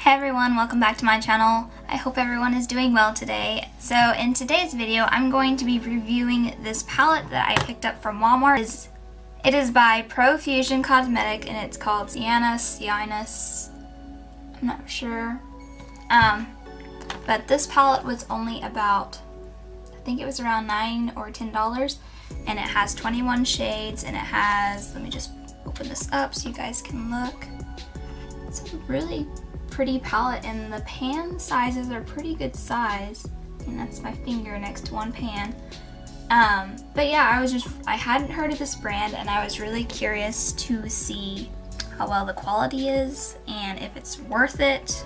Hey everyone, welcome back to my channel. I hope everyone is doing well today. So in today's video, I'm going to be reviewing this palette that I picked up from Walmart. It is by Profusion Cosmetic and it's called Siennas, I'm not sure. But this palette was only about, I think it was around $9 or $10, and it has 21 shades, and it has, let me just open this up so you guys can look. It's a really pretty palette, and the pan sizes are pretty good size, and that's my finger next to one pan. But yeah, I hadn't heard of this brand, and I was really curious to see how well the quality is and if it's worth it,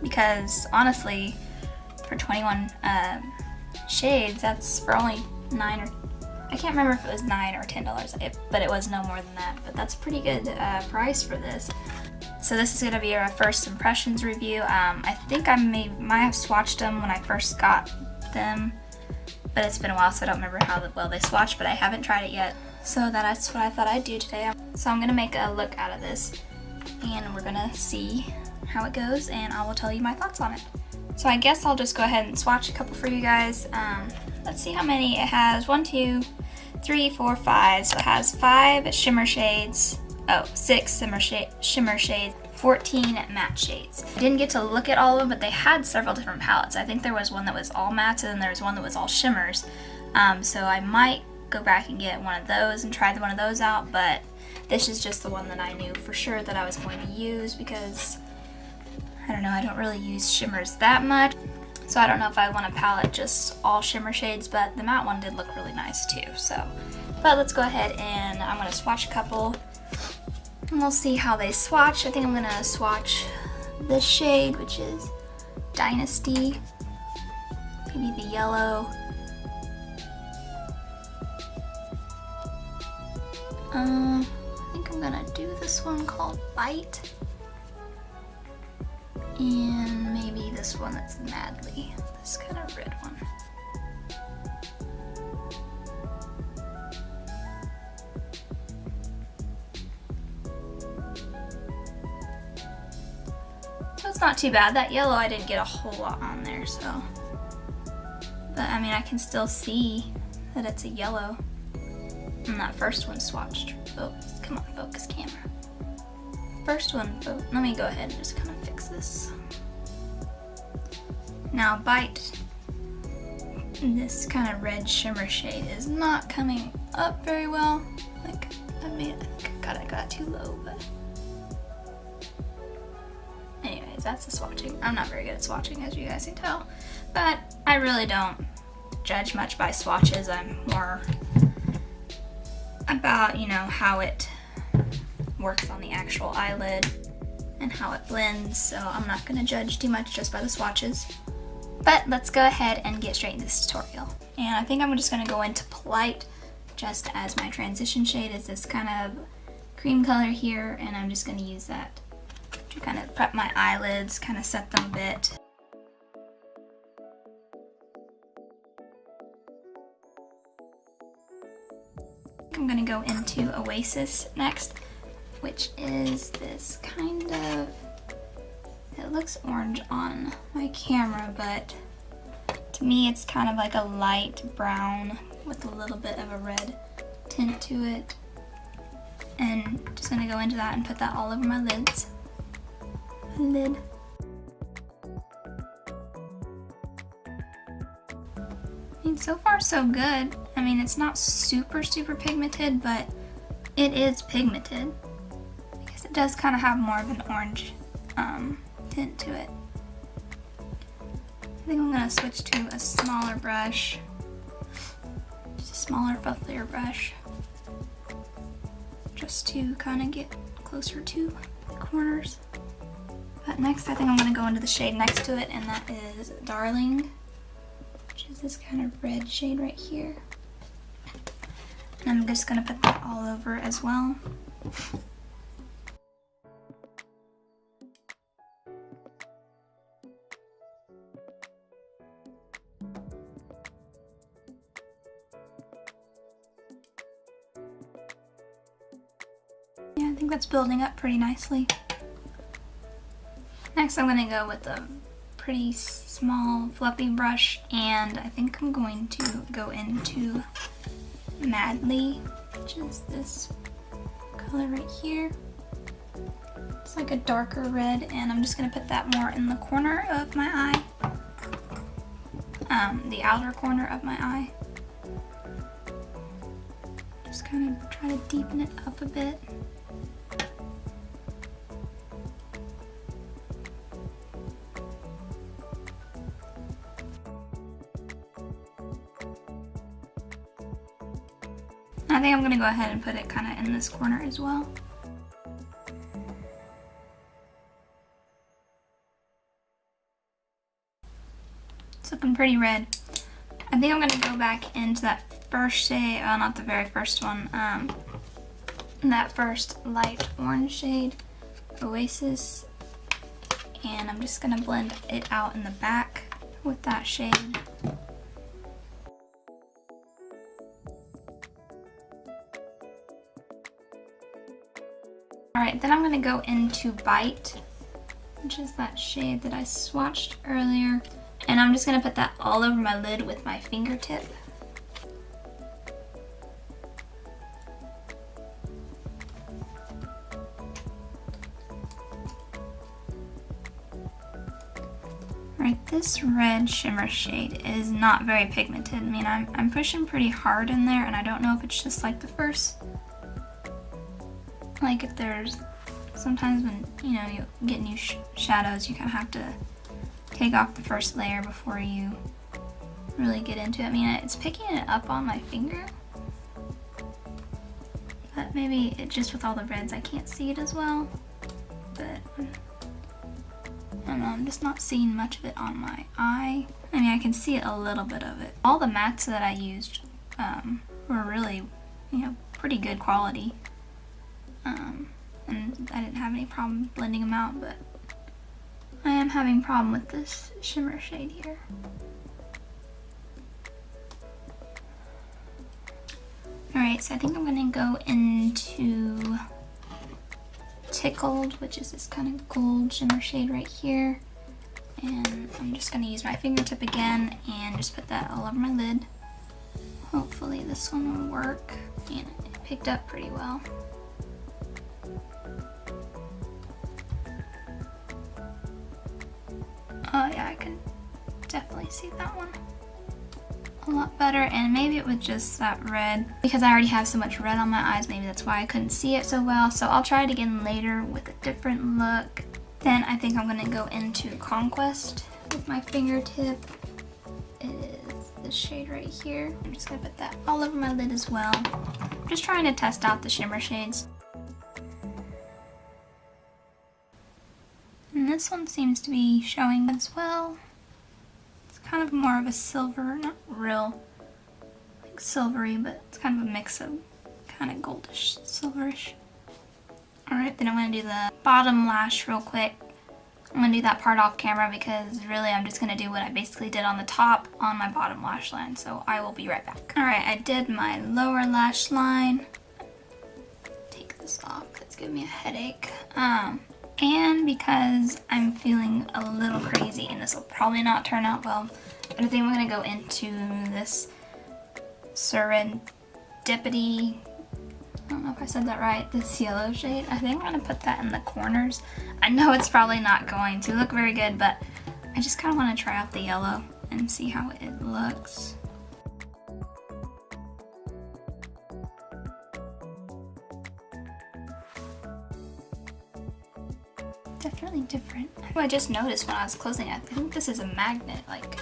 because honestly, for 21 shades, that's for only I can't remember if it was $9 or $10, but it was no more than that. But that's a pretty good price for this. So this is going to be our first impressions review. I think I might have swatched them when I first got them, but it's been a while, so I don't remember how well they swatched, but I haven't tried it yet. So that's what I thought I'd do today. So I'm going to make a look out of this, and we're going to see how it goes, and I will tell you my thoughts on it. So I guess I'll just go ahead and swatch a couple for you guys. Let's see how many it has. 1, 2, 3, 4, 5. So it has 5 shimmer shades. 6 shimmer shades, 14 matte shades. I didn't get to look at all of them, but they had several different palettes. I think there was one that was all mattes, and then there was one that was all shimmers. So I might go back and get one of those and try one of those out, but this is just the one that I knew for sure that I was going to use because, I don't know, I don't really use shimmers that much. So I don't know if I want a palette just all shimmer shades, but the matte one did look really nice too. But let's go ahead and I'm going to swatch a couple. And we'll see how they swatch. I think I'm gonna swatch this shade, which is Dynasty. Maybe the yellow. I think I'm gonna do this one called Bite. And maybe this one that's Madly. This kind of red one. It's not too bad. That yellow, I didn't get a whole lot on there, so. But I mean, I can still see that it's a yellow. And that first one swatched. Come on, focus camera. First one, let me go ahead and just kind of fix this. Now, Bite, this kind of red shimmer shade is not coming up very well. Like, I got too low, but. Anyways, that's the swatching. I'm not very good at swatching, as you guys can tell, but I really don't judge much by swatches. I'm more about, you know, how it works on the actual eyelid and how it blends, so I'm not going to judge too much just by the swatches. But let's go ahead and get straight into this tutorial. And I think I'm just going to go into Polite just as my transition shade is this kind of cream color here, and I'm just going to use that to kind of prep my eyelids, kind of set them a bit. I'm going to go into Oasis next, which is this kind of, it looks orange on my camera, but to me it's kind of like a light brown with a little bit of a red tint to it. And just going to go into that and put that all over my lids. Lid. I mean, so far so good. I mean, it's not super pigmented, but it is pigmented. I guess it does kind of have more of an orange tint to it. I think I'm gonna switch to a smaller brush, just a smaller, fluffier brush, just to kind of get closer to the corners. But next, I think I'm going to go into the shade next to it, and that is Darling, which is this kind of red shade right here. And I'm just going to put that all over as well. Yeah, I think that's building up pretty nicely. Next I'm going to go with a pretty small fluffy brush, and I think I'm going to go into Madly, which is this color right here. It's like a darker red, and I'm just going to put that more in the corner of my eye. The outer corner of my eye. Just kind of try to deepen it up a bit. I think I'm going to go ahead and put it kind of in this corner as well. It's looking pretty red. I think I'm going to go back into that first shade, not the very first one, that first light orange shade, Oasis, and I'm just going to blend it out in the back with that shade. Alright, then I'm going to go into Bite, which is that shade that I swatched earlier. And I'm just going to put that all over my lid with my fingertip. Alright, this red shimmer shade is not very pigmented. I mean, I'm pushing pretty hard in there, and I don't know if it's just like the first. Like if there's, sometimes when, you know, you get new shadows, you kind of have to take off the first layer before you really get into it. I mean, it's picking it up on my finger, but maybe it just with all the reds I can't see it as well. But I don't know, I'm just not seeing much of it on my eye. I mean, I can see a little bit of it. All the mattes that I used were really, you know, pretty good quality. And I didn't have any problem blending them out, but I am having a problem with this shimmer shade here. Alright, so I think I'm going to go into Tickled, which is this kind of gold shimmer shade right here. And I'm just going to use my fingertip again and just put that all over my lid. Hopefully this one will work, and it picked up pretty well. Oh yeah, I can definitely see that one a lot better, and maybe it was just that red. Because I already have so much red on my eyes, maybe that's why I couldn't see it so well. So I'll try it again later with a different look. Then I think I'm going to go into Conquest with my fingertip. It is this shade right here. I'm just going to put that all over my lid as well. I'm just trying to test out the shimmer shades. And this one seems to be showing as well. It's kind of more of a silver, not real like silvery, but it's kind of a mix of kind of goldish, silverish. Alright, then I'm going to do the bottom lash real quick. I'm going to do that part off camera because really I'm just going to do what I basically did on the top on my bottom lash line. So I will be right back. Alright, I did my lower lash line. Take this off, it's giving me a headache. And because I'm feeling a little crazy, and this will probably not turn out well, but I think I'm going to go into this Serendipity, I don't know if I said that right, this yellow shade. I think I'm going to put that in the corners. I know it's probably not going to look very good, but I just kind of want to try out the yellow and see how it looks. Definitely different. I just noticed when I was closing it, I think this is a magnet. Like,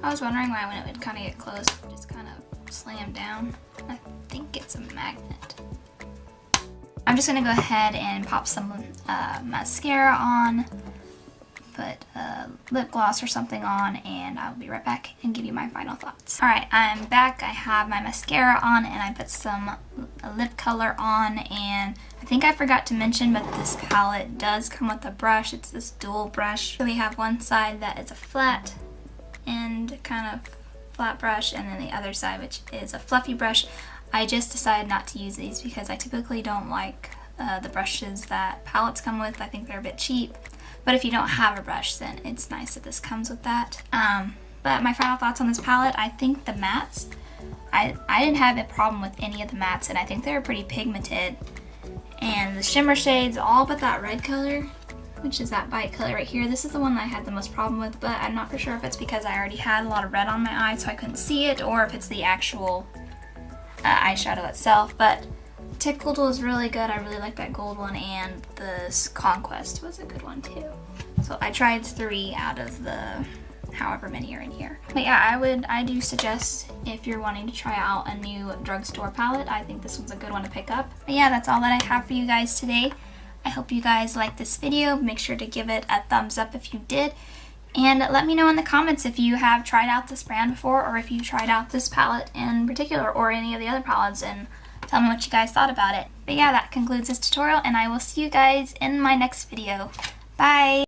I was wondering why when it would kind of get closed, it just kind of slam down. I think it's a magnet. I'm just going to go ahead and pop some mascara on, put lip gloss or something on, and I'll be right back and give you my final thoughts. Alright, I'm back. I have my mascara on, and I put some lip color on, and I think I forgot to mention, but this palette does come with a brush. It's this dual brush. So we have one side that is a flat and kind of flat brush, and then the other side, which is a fluffy brush. I just decided not to use these because I typically don't like the brushes that palettes come with. I think they're a bit cheap. But if you don't have a brush, then it's nice that this comes with that. But my final thoughts on this palette, I think the mattes, I didn't have a problem with any of the mattes, and I think they were pretty pigmented. And the shimmer shades, all but that red color, which is that bite color right here, this is the one that I had the most problem with, but I'm not for sure if it's because I already had a lot of red on my eye so I couldn't see it, or if it's the actual eyeshadow itself. But Tickled was really good. I really like that gold one, and this Conquest was a good one too. So I tried 3 out of the however many are in here. But yeah, I do suggest if you're wanting to try out a new drugstore palette, I think this one's a good one to pick up. But yeah, that's all that I have for you guys today. I hope you guys liked this video. Make sure to give it a thumbs up if you did. And let me know in the comments if you have tried out this brand before, or if you tried out this palette in particular, or any of the other palettes, and tell me what you guys thought about it. But yeah, that concludes this tutorial, and I will see you guys in my next video. Bye!